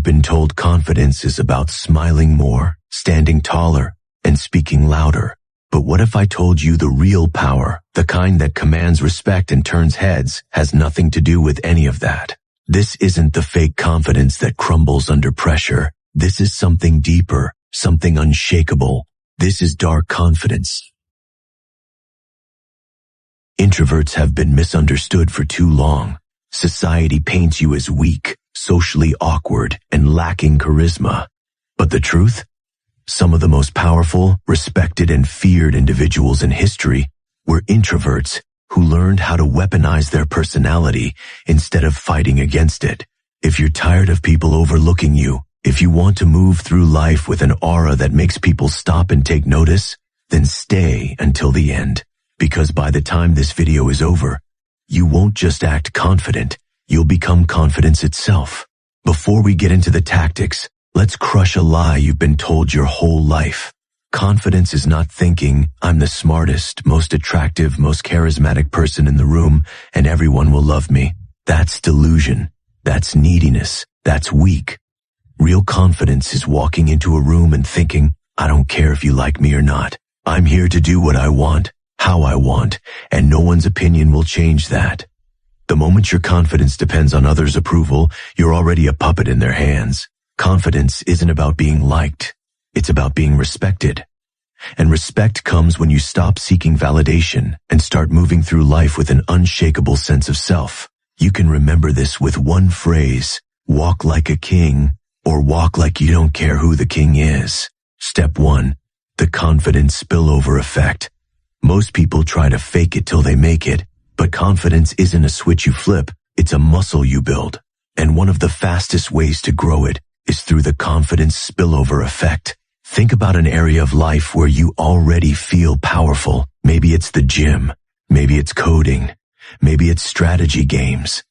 You've been told confidence is about smiling more, standing taller, and speaking louder. But what if I told you the real power, the kind that commands respect and turns heads, has nothing to do with any of that? This isn't the fake confidence that crumbles under pressure. This is something deeper, something unshakable. This is dark confidence. Introverts have been misunderstood for too long. Society paints you as weak, socially awkward, and lacking charisma. But the truth? Some of the most powerful, respected, and feared individuals in history were introverts who learned how to weaponize their personality instead of fighting against it. If you're tired of people overlooking you, if you want to move through life with an aura that makes people stop and take notice, then stay until the end. Because by the time this video is over, you won't just act confident, you'll become confidence itself. Before we get into the tactics, let's crush a lie you've been told your whole life. Confidence is not thinking, I'm the smartest, most attractive, most charismatic person in the room, and everyone will love me. That's delusion. That's neediness. That's weak. Real confidence is walking into a room and thinking, I don't care if you like me or not. I'm here to do what I want, how I want, and no one's opinion will change that. The moment your confidence depends on others' approval, you're already a puppet in their hands. Confidence isn't about being liked. It's about being respected. And respect comes when you stop seeking validation and start moving through life with an unshakable sense of self. You can remember this with one phrase: walk like a king, or walk like you don't care who the king is. Step 1. The confidence spillover effect. Most people try to fake it till they make it, but confidence isn't a switch you flip, it's a muscle you build. And one of the fastest ways to grow it is through the confidence spillover effect. Think about an area of life where you already feel powerful. Maybe it's the gym. Maybe it's coding. Maybe it's strategy games.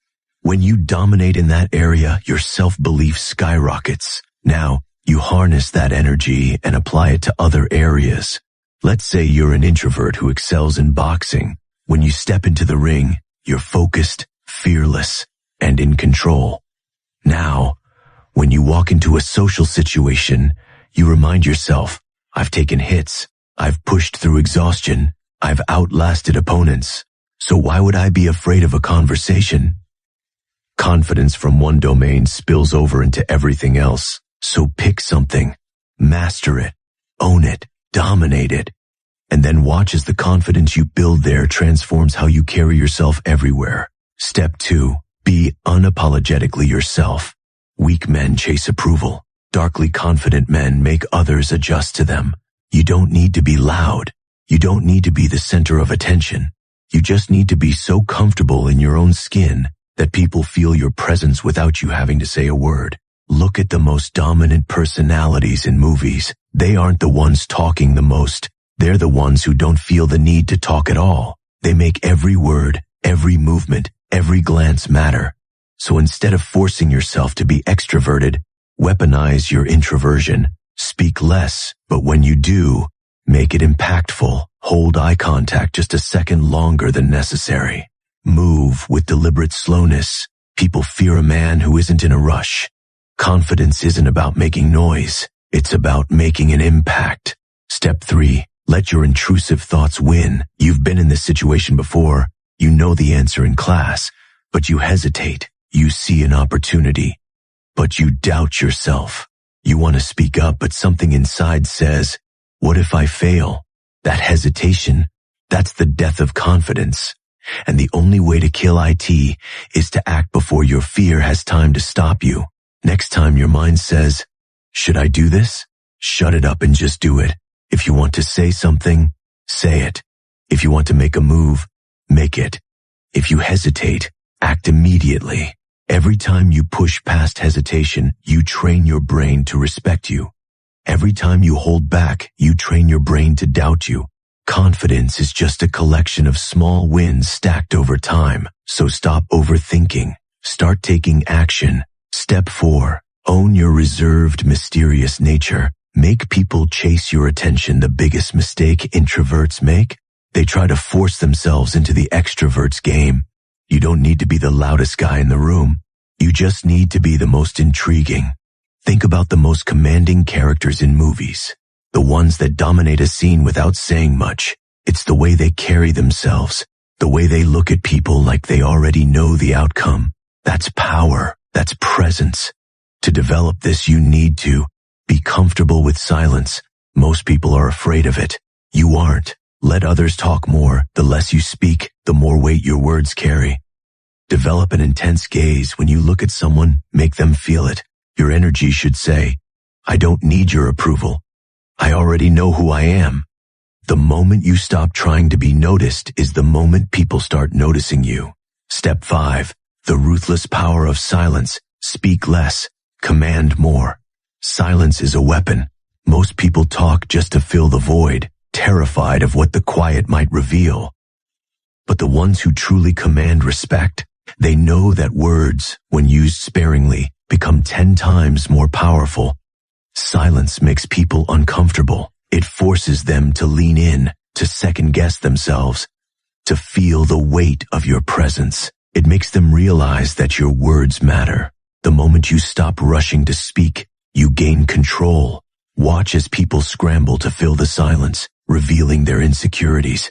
When you dominate in that area, your self-belief skyrockets. Now, you harness that energy and apply it to other areas. Let's say you're an introvert who excels in boxing. When you step into the ring, you're focused, fearless, and in control. Now, when you walk into a social situation, you remind yourself, I've taken hits, I've pushed through exhaustion, I've outlasted opponents, so why would I be afraid of a conversation? Confidence from one domain spills over into everything else, so pick something, master it, own it, dominate it, and then watch as the confidence you build there transforms how you carry yourself everywhere. Step 2. Be unapologetically yourself. Weak men chase approval. Darkly confident men make others adjust to them. You don't need to be loud. You don't need to be the center of attention. You just need to be so comfortable in your own skin that people feel your presence without you having to say a word. Look at the most dominant personalities in movies. They aren't the ones talking the most. They're the ones who don't feel the need to talk at all. They make every word, every movement, every glance matter. So instead of forcing yourself to be extroverted, weaponize your introversion. Speak less, but when you do, make it impactful. Hold eye contact just a second longer than necessary. Move with deliberate slowness. People fear a man who isn't in a rush. Confidence isn't about making noise. It's about making an impact. Step 3. Let your intrusive thoughts win. You've been in this situation before. You know the answer in class, but you hesitate. You see an opportunity, but you doubt yourself. You want to speak up, but something inside says, what if I fail? That hesitation, that's the death of confidence. And the only way to kill it is to act before your fear has time to stop you. Next time your mind says, should I do this? Shut it up and just do it. If you want to say something, say it. If you want to make a move, make it. If you hesitate, act immediately. Every time you push past hesitation, you train your brain to respect you. Every time you hold back, you train your brain to doubt you. Confidence is just a collection of small wins stacked over time, so stop overthinking. Start taking action. Step 4. Own your reserved, mysterious nature. Make people chase your attention. The biggest mistake introverts make? They try to force themselves into the extrovert's game. You don't need to be the loudest guy in the room. You just need to be the most intriguing. Think about the most commanding characters in movies, the ones that dominate a scene without saying much. It's the way they carry themselves, the way they look at people like they already know the outcome. That's power. That's presence. To develop this, you need to be comfortable with silence. Most people are afraid of it. You aren't. Let others talk more. The less you speak, the more weight your words carry. Develop an intense gaze. When you look at someone, make them feel it. Your energy should say, I don't need your approval. I already know who I am. The moment you stop trying to be noticed is the moment people start noticing you. Step 5. The ruthless power of silence. Speak less. Command more. Silence is a weapon. Most people talk just to fill the void, terrified of what the quiet might reveal. But the ones who truly command respect, they know that words, when used sparingly, become 10 times more powerful. Silence makes people uncomfortable. It forces them to lean in, to second-guess themselves, to feel the weight of your presence. It makes them realize that your words matter. The moment you stop rushing to speak, you gain control. Watch as people scramble to fill the silence, revealing their insecurities.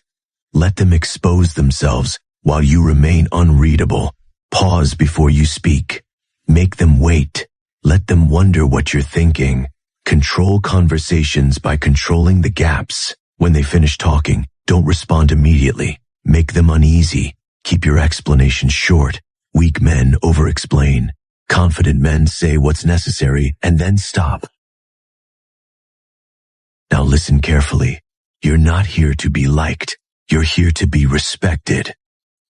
Let them expose themselves while you remain unreadable. Pause before you speak. Make them wait. Let them wonder what you're thinking. Control conversations by controlling the gaps. When they finish talking, don't respond immediately. Make them uneasy. Keep your explanation short. Weak men over-explain. Confident men say what's necessary and then stop. Now listen carefully. You're not here to be liked. You're here to be respected.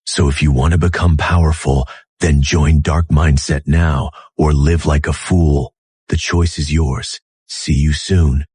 So if you want to become powerful, then join Dark Mindset now or live like a fool. The choice is yours. See you soon.